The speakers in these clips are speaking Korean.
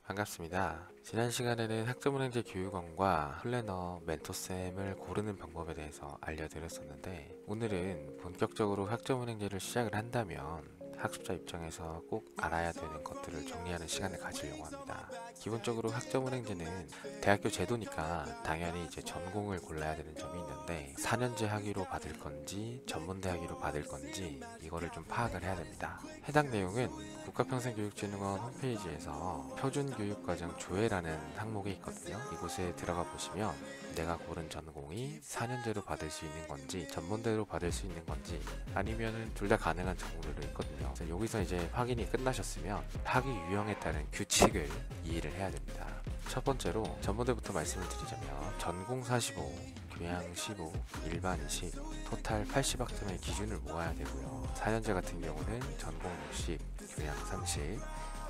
반갑습니다. 지난 시간에는 학점은행제 교육원과 플래너 멘토쌤을 고르는 방법에 대해서 알려드렸었는데, 오늘은 본격적으로 학점은행제를 시작을 한다면 학습자 입장에서 꼭 알아야 되는 것들을 정리하는 시간을 가지려고 합니다. 기본적으로 학점은행제는 대학교 제도니까 당연히 이제 전공을 골라야 되는 점이 있는데, 4년제 학위로 받을 건지 전문대 학위로 받을 건지 이거를 좀 파악을 해야 됩니다. 해당 내용은 국가평생교육진흥원 홈페이지에서 표준교육과정 조회라는 항목이 있거든요. 이곳에 들어가 보시면 내가 고른 전공이 4년제로 받을 수 있는 건지 전문대로 받을 수 있는 건지 아니면은 둘 다 가능한 전공들도 있거든요. 그래서 여기서 이제 확인이 끝나셨으면 학위 유형에 따른 규칙을 이해를 해야 됩니다. 첫 번째로 전문대부터 말씀을 드리자면 전공 45, 교양 15, 일반 20, 토탈 80학점의 기준을 모아야 되고요. 4년제 같은 경우는 전공 60, 교양 30,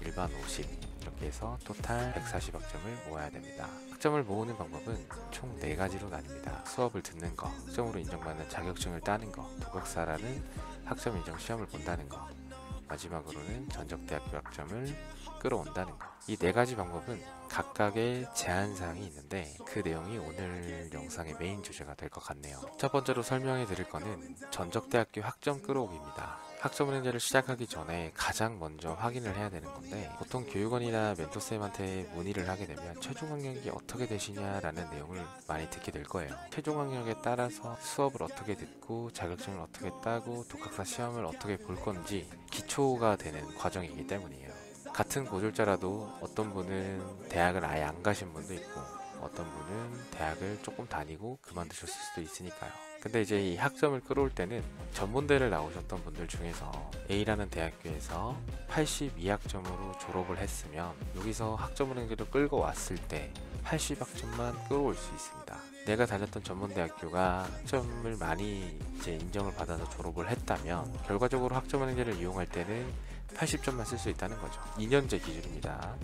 일반 50 이렇게 해서 토탈 140학점을 모아야 됩니다. 학점을 모으는 방법은 총 4가지로 나뉩니다. 수업을 듣는 거, 학점으로 인정받는 자격증을 따는 거, 독학사라는 학점 인정 시험을 본다는 거, 마지막으로는 전적대학교 학점을 끌어온다는 거. 이 4가지 방법은 각각의 제한사항이 있는데 그 내용이 오늘 영상의 메인 주제가 될 것 같네요. 첫 번째로 설명해 드릴 거는 전적대학교 학점 끌어오기입니다. 학점은행제를 시작하기 전에 가장 먼저 확인을 해야 되는 건데, 보통 교육원이나 멘토쌤한테 문의를 하게 되면 최종 학력이 어떻게 되시냐라는 내용을 많이 듣게 될 거예요. 최종 학력에 따라서 수업을 어떻게 듣고 자격증을 어떻게 따고 독학사 시험을 어떻게 볼 건지 기초가 되는 과정이기 때문이에요. 같은 고졸자라도 어떤 분은 대학을 아예 안 가신 분도 있고 어떤 분은 대학을 조금 다니고 그만두셨을 수도 있으니까요. 근데 이제 이 학점을 끌어올 때는 전문대를 나오셨던 분들 중에서 A라는 대학교에서 82학점으로 졸업을 했으면 여기서 학점은행제를 끌고 왔을 때 80학점만 끌어올 수 있습니다. 내가 다녔던 전문대학교가 학점을 많이 이제 인정을 받아서 졸업을 했다면 결과적으로 학점은행제를 이용할 때는 80점만 쓸 수 있다는 거죠. 2년제 기준입니다.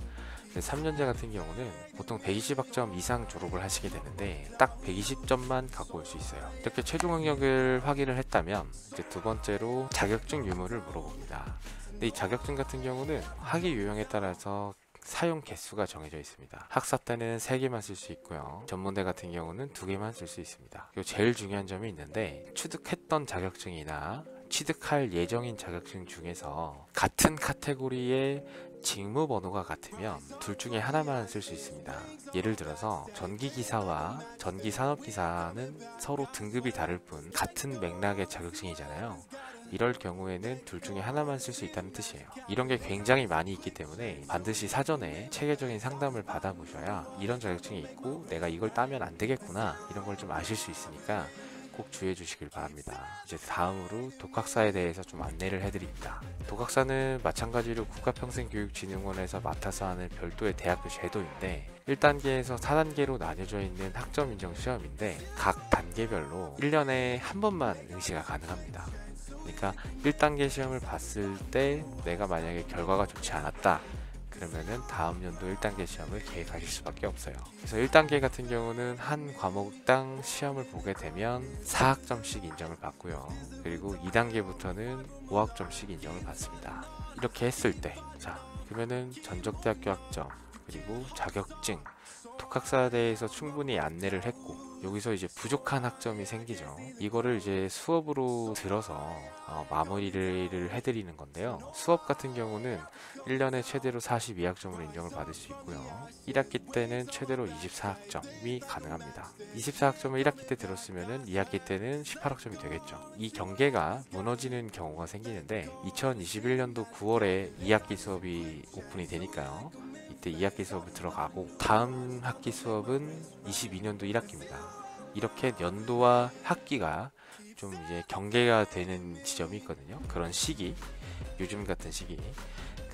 3년제 같은 경우는 보통 120학점 이상 졸업을 하시게 되는데 딱 120점만 갖고 올 수 있어요. 이렇게 최종 학력을 확인을 했다면 이제 두 번째로 자격증 유무를 물어봅니다. 근데 이 자격증 같은 경우는 학위 유형에 따라서 사용 개수가 정해져 있습니다. 학사 때는 3개만 쓸 수 있고요. 전문대 같은 경우는 2개만 쓸 수 있습니다. 그리고 제일 중요한 점이 있는데, 취득했던 자격증이나 취득할 예정인 자격증 중에서 같은 카테고리의 직무 번호가 같으면 둘 중에 하나만 쓸 수 있습니다. 예를 들어서 전기기사와 전기산업기사는 서로 등급이 다를 뿐 같은 맥락의 자격증이잖아요. 이럴 경우에는 둘 중에 하나만 쓸 수 있다는 뜻이에요. 이런 게 굉장히 많이 있기 때문에 반드시 사전에 체계적인 상담을 받아보셔야 이런 자격증이 있고 내가 이걸 따면 안 되겠구나 이런 걸 좀 아실 수 있으니까 꼭 주의해 주시길 바랍니다. 이제 다음으로 독학사에 대해서 좀 안내를 해드립니다. 독학사는 마찬가지로 국가평생교육진흥원에서 맡아서 하는 별도의 대학교 제도인데 1단계에서 4단계로 나뉘어져 있는 학점 인정 시험인데 각 단계별로 1년에 한 번만 응시가 가능합니다. 그러니까 1단계 시험을 봤을 때 내가 만약에 결과가 좋지 않았다 그러면은 다음 연도 1단계 시험을 계획하실 수밖에 없어요. 그래서 1단계 같은 경우는 한 과목당 시험을 보게 되면 4학점씩 인정을 받고요. 그리고 2단계부터는 5학점씩 인정을 받습니다. 이렇게 했을 때, 자, 그러면은 전적대학교 학점, 그리고 자격증, 독학사에 대해서 충분히 안내를 했고, 여기서 이제 부족한 학점이 생기죠. 이거를 이제 수업으로 들어서 마무리를 해드리는 건데요. 수업 같은 경우는 1년에 최대로 42학점으로 인정을 받을 수 있고요. 1학기 때는 최대로 24학점이 가능합니다. 24학점을 1학기 때 들었으면 2학기 때는 18학점이 되겠죠. 이 경계가 무너지는 경우가 생기는데 2021년도 9월에 2학기 수업이 오픈이 되니까요. 이때 2학기 수업을 들어가고 다음 학기 수업은 22년도 1학기입니다. 이렇게 연도와 학기가 좀 이제 경계가 되는 지점이 있거든요. 그런 시기, 요즘 같은 시기,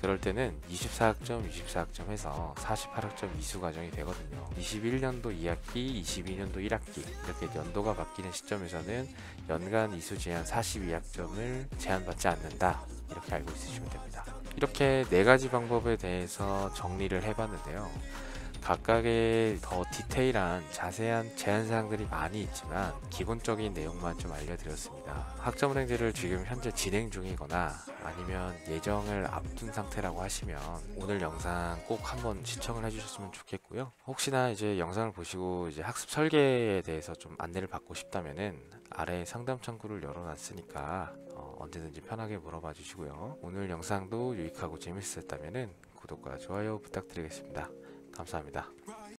그럴 때는 24학점, 24학점 해서 48학점 이수 과정이 되거든요. 21년도 2학기, 22년도 1학기 이렇게 연도가 바뀌는 시점에서는 연간 이수 제한 42학점을 제한받지 않는다. 이렇게 알고 있으시면 됩니다. 이렇게 4가지 방법에 대해서 정리를 해봤는데요. 각각의 더 디테일한 자세한 제한사항들이 많이 있지만 기본적인 내용만 좀 알려드렸습니다. 학점은행제를 지금 현재 진행 중이거나 아니면 예정을 앞둔 상태라고 하시면 오늘 영상 꼭 한번 시청을 해주셨으면 좋겠고요. 혹시나 이제 영상을 보시고 이제 학습 설계에 대해서 좀 안내를 받고 싶다면은 아래 상담 창구를 열어놨으니까 언제든지 편하게 물어봐 주시고요. 오늘 영상도 유익하고 재밌으셨다면은 구독과 좋아요 부탁드리겠습니다. 감사합니다.